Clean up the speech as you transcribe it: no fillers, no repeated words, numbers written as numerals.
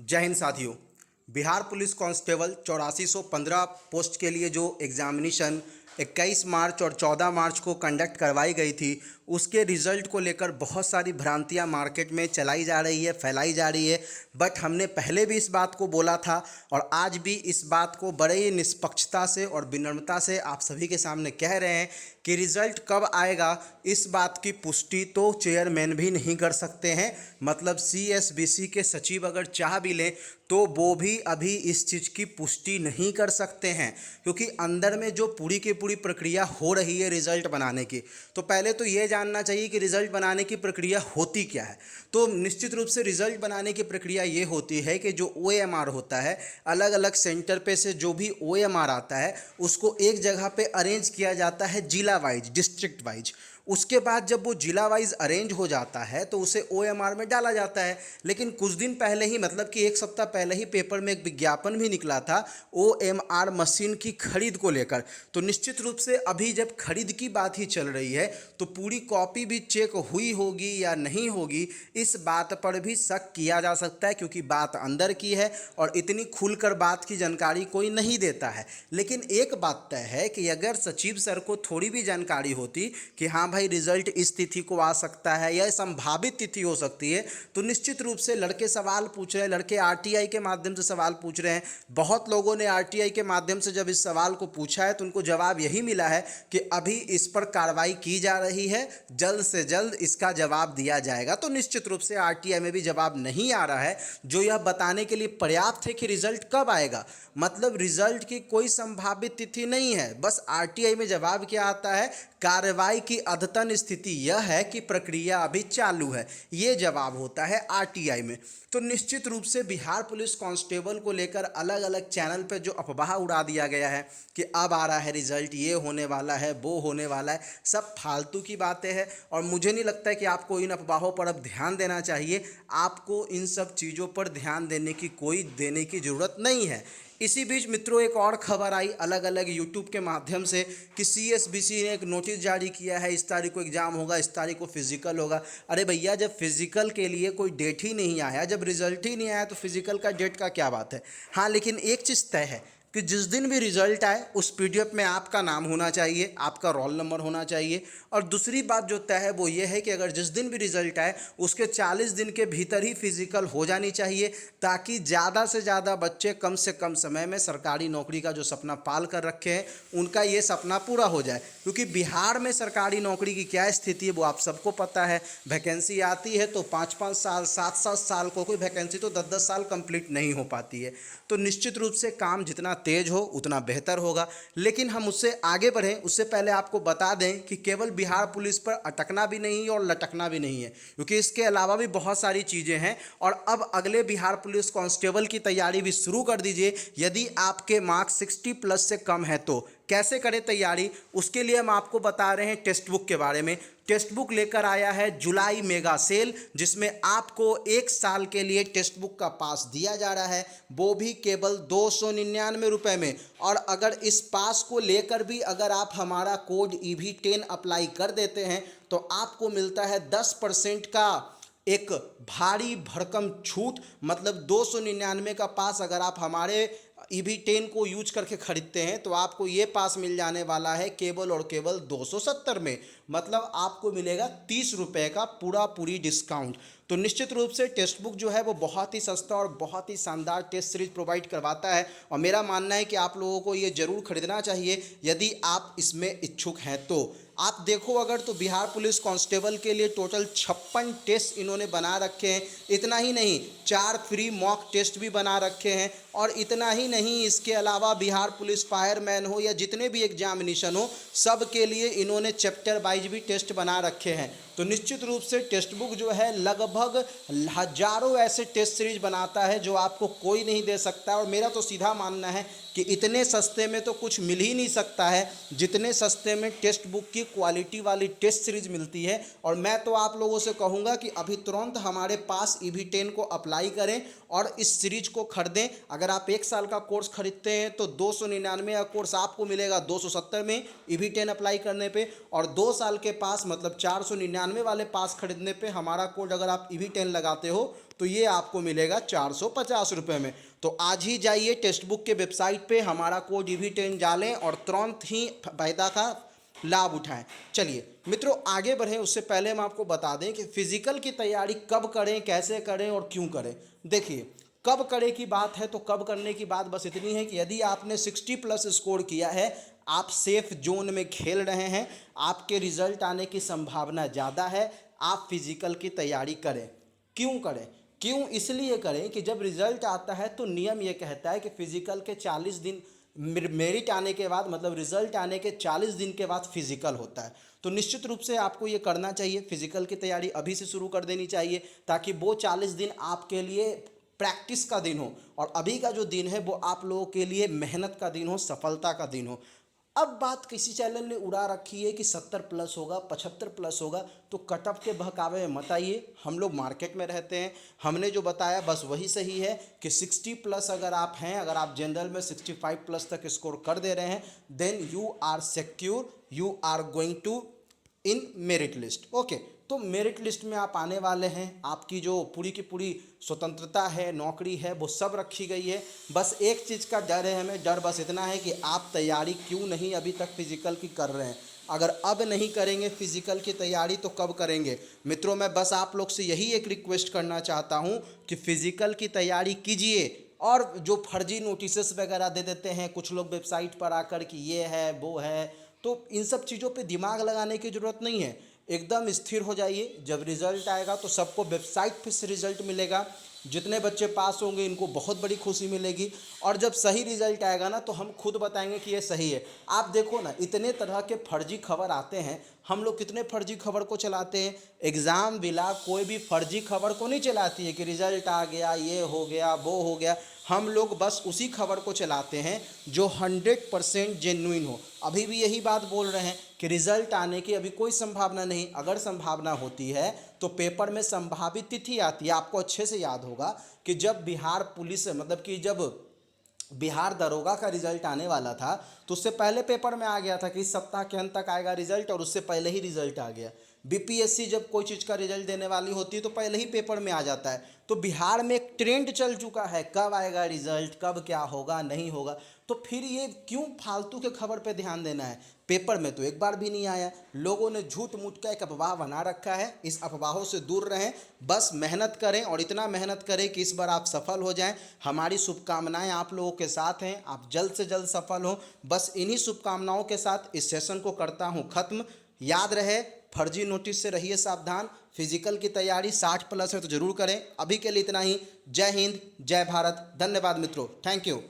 जय हिंद साथियों। Bihar police constable 8415 post के लिए जो एग्जामिनेशन 21 मार्च और 14 मार्च को कंडक्ट करवाई गई थी, उसके रिज़ल्ट को लेकर बहुत सारी भ्रांतियां मार्केट में चलाई जा रही है, फैलाई जा रही है। बट हमने पहले भी इस बात को बोला था और आज भी इस बात को बड़े ही निष्पक्षता से और विनम्रता से आप सभी के सामने कह रहे हैं कि रिज़ल्ट कब आएगा, इस बात की पुष्टि तो चेयरमैन भी नहीं कर सकते हैं। मतलब CSBC के सचिव अगर चाह भी लें तो वो भी अभी इस चीज़ की पुष्टि नहीं कर सकते हैं, क्योंकि अंदर में जो पूरी की पूरी प्रक्रिया हो रही है रिज़ल्ट बनाने की, तो पहले तो ये जानना चाहिए कि रिज़ल्ट बनाने की प्रक्रिया होती क्या है। तो निश्चित रूप से रिज़ल्ट बनाने की प्रक्रिया ये होती है कि जो OMR होता है, अलग अलग सेंटर पे से जो भी OMR आता है उसको एक जगह पे अरेंज किया जाता है, जिला वाइज, डिस्ट्रिक्ट वाइज। उसके बाद जब वो जिला वाइज अरेंज हो जाता है तो उसे OMR में डाला जाता है। लेकिन कुछ दिन पहले ही, मतलब कि एक सप्ताह पहले ही पेपर में एक विज्ञापन भी निकला था OMR मशीन की खरीद को लेकर। तो निश्चित रूप से अभी जब खरीद की बात ही चल रही है तो पूरी कॉपी भी चेक हुई होगी या नहीं होगी, इस बात पर भी शक किया जा सकता है, क्योंकि बात अंदर की है और इतनी खुलकर बात की जानकारी कोई नहीं देता है। लेकिन एक बात तय है कि अगर सचिव सर को थोड़ी भी जानकारी होती कि हाँ भाई रिजल्ट इस तिथि को आ सकता है या संभावित तिथि हो सकती है, तो निश्चित रूप से लड़के सवाल पूछ रहे हैं, लड़के RTI के माध्यम से सवाल पूछ रहे हैं। बहुत लोगों ने RTI के माध्यम से जब इस सवाल को पूछा है तो उनको जवाब यही मिला है कि अभी इस पर कार्रवाई की जा रही है, जल्द से जल्द इसका जवाब दिया जाएगा। तो निश्चित रूप से RTI में भी जवाब नहीं आ रहा है, जो यह बताने के लिए पर्याप्त है कि रिजल्ट कब आएगा। मतलब रिजल्ट की कोई संभावित तिथि नहीं है, बस RTI में जवाब क्या आता है, कार्रवाई की अद्यतन स्थिति यह है कि प्रक्रिया अभी चालू है, ये जवाब होता है RTI में। तो निश्चित रूप से बिहार पुलिस कांस्टेबल को लेकर अलग अलग चैनल पर जो अफवाह उड़ा दिया गया है कि अब आ रहा है रिजल्ट, ये होने वाला है, वो होने वाला है, सब फालतू की बातें हैं। और मुझे नहीं लगता है कि आपको इन अफवाहों पर अब ध्यान देना चाहिए। आपको इन सब चीज़ों पर ध्यान देने की ज़रूरत नहीं है। इसी बीच मित्रों, एक और खबर आई अलग अलग यूट्यूब के माध्यम से कि CSBC ने एक नोटिस जारी किया है, इस तारीख को एग्ज़ाम होगा, इस तारीख को फिजिकल होगा। अरे भैया, जब फिजिकल के लिए कोई डेट ही नहीं आया, जब रिजल्ट ही नहीं आया, तो फिजिकल का डेट का क्या बात है। हाँ, लेकिन एक चीज़ तय है कि जिस दिन भी रिजल्ट आए उस PDF में आपका नाम होना चाहिए, आपका रोल नंबर होना चाहिए। और दूसरी बात जो तय है वो ये है कि अगर जिस दिन भी रिजल्ट आए उसके 40 दिन के भीतर ही फिजिकल हो जानी चाहिए, ताकि ज़्यादा से ज़्यादा बच्चे कम से कम समय में सरकारी नौकरी का जो सपना पाल कर रखे हैं उनका ये सपना पूरा हो जाए। क्योंकि बिहार में सरकारी नौकरी की क्या स्थिति है वो आप सबको पता है। वैकेंसी आती है तो 5-5 साल, 7-7 साल को कोई वैकेंसी तो 10-10 साल कंप्लीट नहीं हो पाती है। तो निश्चित रूप से काम जितना तेज हो उतना बेहतर होगा। लेकिन हम उससे आगे बढ़ें उससे पहले आपको बता दें कि केवल बिहार पुलिस पर अटकना भी नहीं है और लटकना भी नहीं है, क्योंकि इसके अलावा भी बहुत सारी चीज़ें हैं। और अब अगले बिहार पुलिस कांस्टेबल की तैयारी भी शुरू कर दीजिए। यदि आपके मार्क्स 60+ से कम है तो कैसे करें तैयारी, उसके लिए हम आपको बता रहे हैं टेक्स्ट बुक के बारे में। टेक्स्ट बुक लेकर आया है जुलाई मेगा सेल, जिसमें आपको 1 साल के लिए टेक्स्ट बुक का पास दिया जा रहा है, वो भी केवल 299 रुपये में। और अगर इस पास को लेकर भी अगर आप हमारा कोड EV10 अप्लाई कर देते हैं तो आपको मिलता है 10% का एक भारी भरकम छूट। मतलब 299 का पास अगर आप हमारे EV10 को यूज करके खरीदते हैं तो आपको ये पास मिल जाने वाला है केवल और केवल 270 में। मतलब आपको मिलेगा 30 रुपये का पूरी डिस्काउंट। तो निश्चित रूप से टेक्स्ट बुक जो है वो बहुत ही सस्ता और बहुत ही शानदार टेस्ट सीरीज प्रोवाइड करवाता है। और मेरा मानना है कि आप लोगों को ये ज़रूर खरीदना चाहिए यदि आप इसमें इच्छुक हैं तो। आप देखो अगर तो बिहार पुलिस कांस्टेबल के लिए टोटल 56 टेस्ट इन्होंने बना रखे हैं। इतना ही नहीं, 4 फ्री मॉक टेस्ट भी बना रखे हैं। और इतना ही नहीं, इसके अलावा बिहार पुलिस फायरमैन हो या जितने भी एग्जामिनेशन हो, सब के लिए इन्होंने चैप्टर वाइज भी टेस्ट बना रखे हैं। तो निश्चित रूप से टेक्स्ट बुक जो है लगभग हजारों ऐसे टेस्ट सीरीज बनाता है जो आपको कोई नहीं दे सकता। और मेरा तो सीधा मानना है कि इतने सस्ते में तो कुछ मिल ही नहीं सकता है जितने सस्ते में टेक्स्ट बुक की क्वालिटी वाली टेस्ट सीरीज मिलती है। और मैं तो आप लोगों से कहूँगा कि अभी तुरंत हमारे पास EV10 को अप्लाई करें और इस सीरीज को खरीदें। अगर आप 1 साल का कोर्स खरीदते हैं तो 299 का कोर्स आपको मिलेगा 270 में EV10 अप्लाई करने पे। और 2 साल के पास मतलब 499 वाले पास खरीदने पे हमारा कोड अगर आप EV10 लगाते हो तो ये आपको मिलेगा 450 रुपये में। तो आज ही जाइए टेक्स्ट बुक के वेबसाइट पे, हमारा कोड EV10 डालें और तुरंत ही फायदा का लाभ उठाएं। चलिए मित्रों आगे बढ़ें, उससे पहले हम आपको बता दें कि फिजिकल की तैयारी कब करें, कैसे करें और क्यों करें। देखिए कब करें की बात है तो कब करने की बात बस इतनी है कि यदि आपने 60+ स्कोर किया है, आप सेफ जोन में खेल रहे हैं, आपके रिजल्ट आने की संभावना ज़्यादा है, आप फिजिकल की तैयारी करें। क्यों करें? क्यों इसलिए करें कि जब रिजल्ट आता है तो नियम ये कहता है कि फिजिकल के 40 दिन मेरिट आने के बाद, मतलब रिजल्ट आने के 40 दिन के बाद फिजिकल होता है। तो निश्चित रूप से आपको ये करना चाहिए, फिजिकल की तैयारी अभी से शुरू कर देनी चाहिए ताकि वो 40 दिन आपके लिए प्रैक्टिस का दिन हो और अभी का जो दिन है वो आप लोगों के लिए मेहनत का दिन हो, सफलता का दिन हो। अब बात किसी चैनल ने उड़ा रखी है कि 70+ होगा, 75+ होगा, तो कट ऑफ के बहकावे में मत आइए। हम लोग मार्केट में रहते हैं, हमने जो बताया बस वही सही है कि 60+ अगर आप हैं, अगर आप जनरल में 65+ तक स्कोर कर दे रहे हैं, then you are secure, you are going to in merit list. Okay, तो मेरिट लिस्ट में आप आने वाले हैं, आपकी जो पूरी की पूरी स्वतंत्रता है, नौकरी है, वो सब रखी गई है। बस एक चीज़ का डर है हमें, डर बस इतना है कि आप तैयारी क्यों नहीं अभी तक फिजिकल की कर रहे हैं। अगर अब नहीं करेंगे फिजिकल की तैयारी तो कब करेंगे? मित्रों मैं बस आप लोग से यही एक रिक्वेस्ट करना चाहता हूँ कि फिजिकल की तैयारी कीजिए। और जो फर्जी नोटिस वगैरह दे देते हैं कुछ लोग वेबसाइट पर आकर कि ये है वो है, तो इन सब चीज़ों पे दिमाग लगाने की ज़रूरत नहीं है। एकदम स्थिर हो जाइए, जब रिज़ल्ट आएगा तो सबको वेबसाइट पे से रिज़ल्ट मिलेगा, जितने बच्चे पास होंगे इनको बहुत बड़ी खुशी मिलेगी, और जब सही रिज़ल्ट आएगा ना तो हम खुद बताएंगे कि ये सही है। आप देखो ना इतने तरह के फर्जी खबर आते हैं, हम लोग कितने फर्जी खबर को चलाते हैं। एग्ज़ाम विला कोई भी फर्जी खबर को नहीं चलाती है कि रिज़ल्ट आ गया, ये हो गया, वो हो गया। हम लोग बस उसी खबर को चलाते हैं जो 100% जेन्युइन हो। अभी भी यही बात बोल रहे हैं कि रिज़ल्ट आने की अभी कोई संभावना नहीं, अगर संभावना होती है तो पेपर में संभावित तिथि आती है। आपको अच्छे से याद होगा कि जब बिहार पुलिस, मतलब कि जब बिहार दरोगा का रिजल्ट आने वाला था तो उससे पहले पेपर में आ गया था कि इस सप्ताह के अंत तक आएगा रिजल्ट, और उससे पहले ही रिजल्ट आ गया। BPSC जब कोई चीज़ का रिजल्ट देने वाली होती है तो पहले ही पेपर में आ जाता है। तो बिहार में एक ट्रेंड चल चुका है, कब आएगा रिजल्ट, कब क्या होगा नहीं होगा। तो फिर ये क्यों फालतू के खबर पे ध्यान देना है? पेपर में तो एक बार भी नहीं आया। लोगों ने झूठ मूठ का एक अफवाह बना रखा है, इस अफवाहों से दूर रहें, बस मेहनत करें और इतना मेहनत करें कि इस बार आप सफल हो जाएं। हमारी शुभकामनाएं आप लोगों के साथ हैं, आप जल्द से जल्द सफल हो। बस इन्हीं शुभकामनाओं के साथ इस सेशन को करता हूं खत्म। याद रहे फर्जी नोटिस से रहिए सावधान। फिजिकल की तैयारी 60+ है तो जरूर करें। अभी के लिए इतना ही। जय हिंद, जय भारत, धन्यवाद मित्रों, थैंक यू।